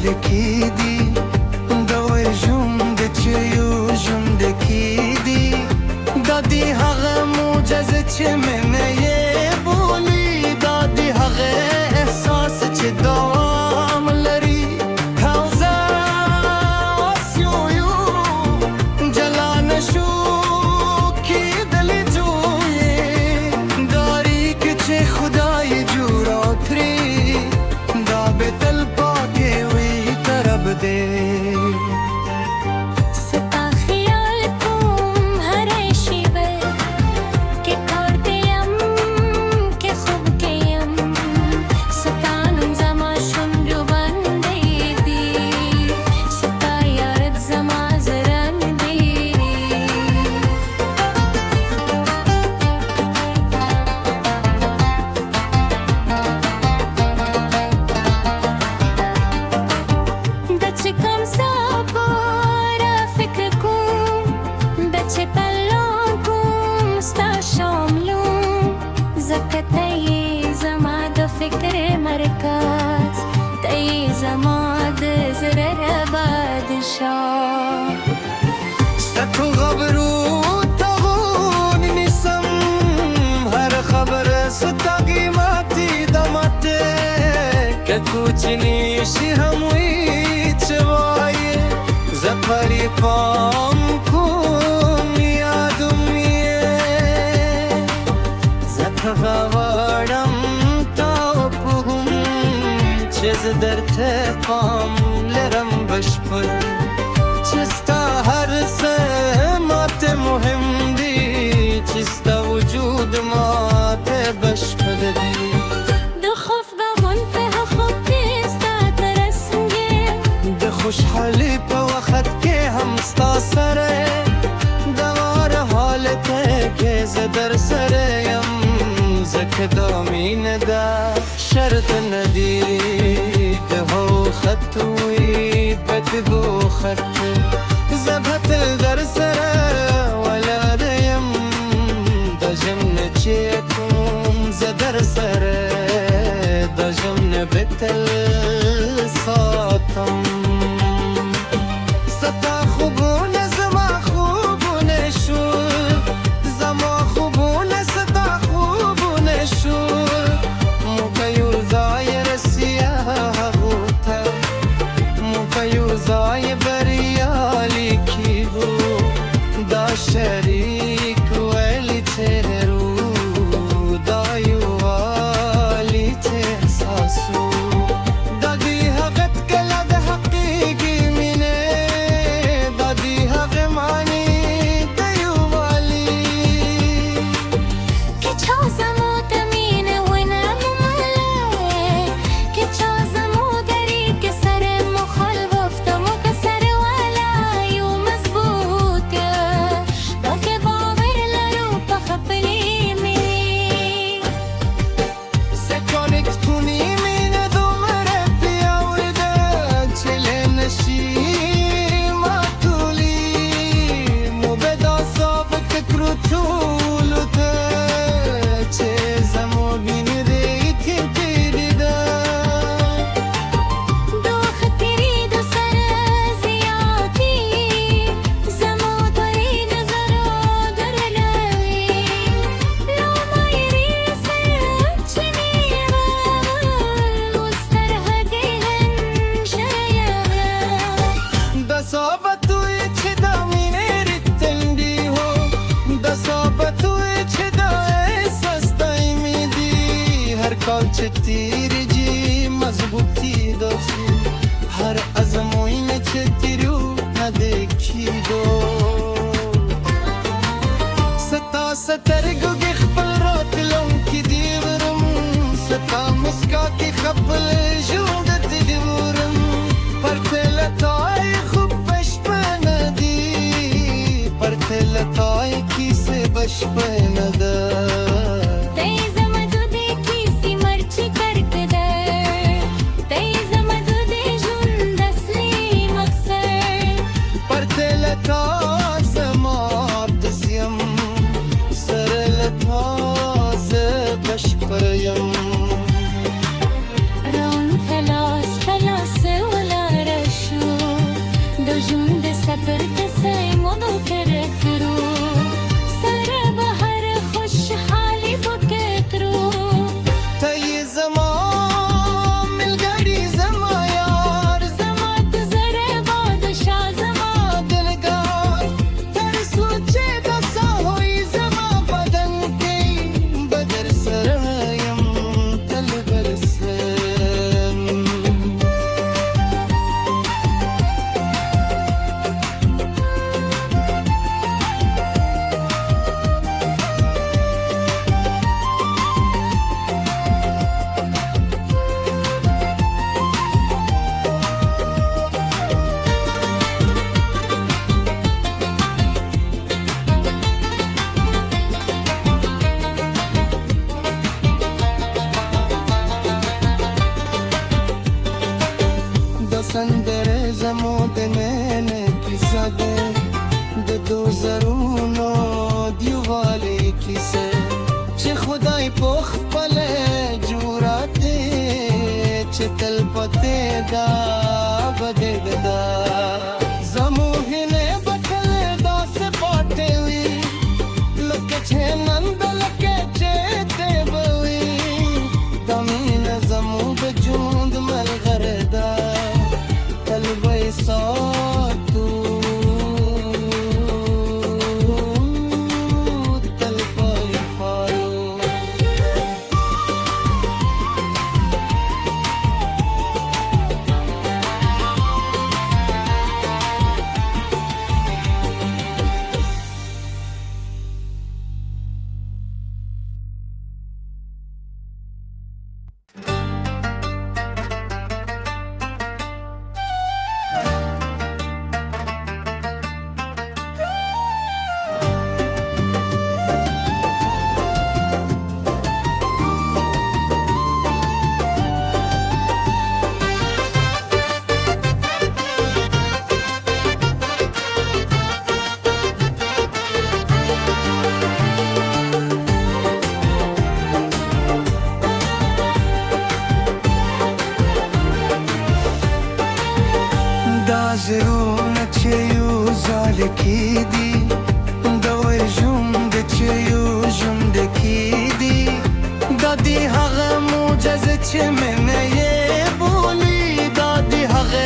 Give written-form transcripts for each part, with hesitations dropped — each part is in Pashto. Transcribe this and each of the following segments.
लिखी दी दवे जुम दे चयू जुम देखी दी दादी हगे मुजज च मैंने ये बोली दादी हगे एहसास च दाम लरी थाउजा आस्यूयू जलान शू की दली जुए दारी किचे खुदाई जूरा थ्री दाबे तल पाके हुई तरब दे فكر مركز تأي زماد زرر بادشاه ستو غبرو تغون نسم هر خبر ستاقي ماتي دمته ككوچني شهموي چواي زفري پام كون يادميه زتغوارم چیز در تقام لرم بشپر چستا هر سمات مهم دی چستا وجود مات بشپر دی دخوف بمنتهى خوبی ستا ترسنگی دخوشحالی پا وقت که هم ستا سره دوار حالته که زدر سریم زک دامین دا شرط ندی دهو خطوی بدبو خط زبط در سر ولا دیم دجم نچیتم زدر سر دجم نبتل ساتم ستا خوبون زما خوبون شور زما خوبون ستا خوبون شور مکیو زایر سیاه غوتا مکیو زای بریالی کی بو دا شریک ولی تهرو دایو والی تحساسو دادی حقت کلد حقیقی منه دادی حق مانی دیو والی که چازمو تمینه و نمومله که چازمو داری که سر مخال گفتم و که سر ولا یو مضبوطه با که باور لرو بخبلی منی سکانک کنی من دومره پیاورده چله نشی ماتولی مو بدا سابق کرو طولو ده چه زمو بین ریتی دیده دو خطری دو سر زیادی زمو داری نظرو در لوی لو مایری سر چنی وستر هگیهن شریعه دسابتوی چه دامینه ریتندی هو دسابتوی چه دا احساس دایمی دی هر کال چه تیری جی مضبوطی داشتی هر ازموین چه تیرو ندکی دو ستا سترگو گی خپل راتلون کی دیورم ستا مسکا کی خپل جود دیورم پر تلتای خوب بشپن دی پر تلتای کی سے بشپن دا تأي زمدو دي كيسي مرچي کرکده تأي زمدو دي جون دسلی مقصر پر تلتا زمار دزیم سرلتا ز بشپریم رون خلاص خلاص ولا خدای په خپله جوړاته چې تل پته دا بدګ دا زمو هله بکل داسې پاتې وي لکه چې نن لکه چې ته وي د مینه زمو د ژوند ملغره دا تل به ساتو تل پای پایو دا زړونه چې یو ځل کېدي د ژوند چې یو ژوند کېدي دا د هغه معجزه چې مینه یې بولي دا د هغه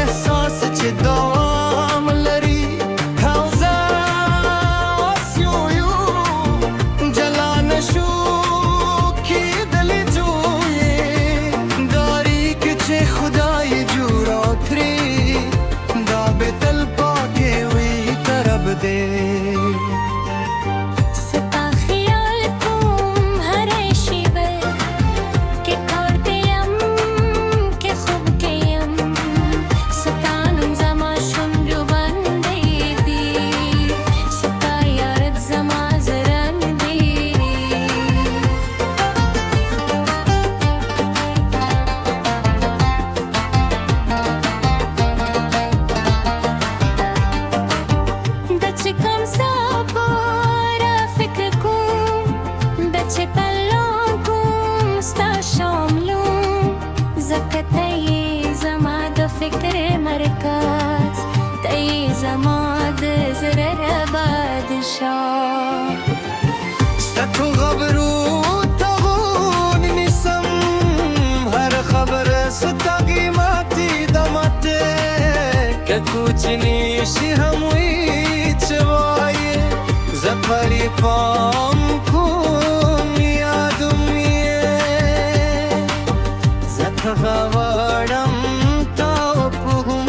احساس چې دوام لري او زه اوس یو جلا نشو کېدلی جوړې دا اړیکې چې خدای جوړه کړې دا به تل پاتې وي ترب دې ستا خیال کوم هر شیبه که کار دیم که خوب کیم ستا نوم زما شونډو باندې دی ستا یاد زما زرنګ دی د چې کوم سپاره فکر کوم د چې تلو کوم ستا شاملوم ځکه ته یې زما د فکر مرکز ته یې زما د زړه بادشاه ستو خبرو ته غوږ نیسم هر خبره ستا قیمتي د ماته که کوچنی شي هم وي چې وایې زه پرې پام کوم یادوم یې زه ته غواړم تا وپوهوم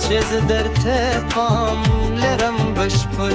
چې زه درته پام لرم بشپړ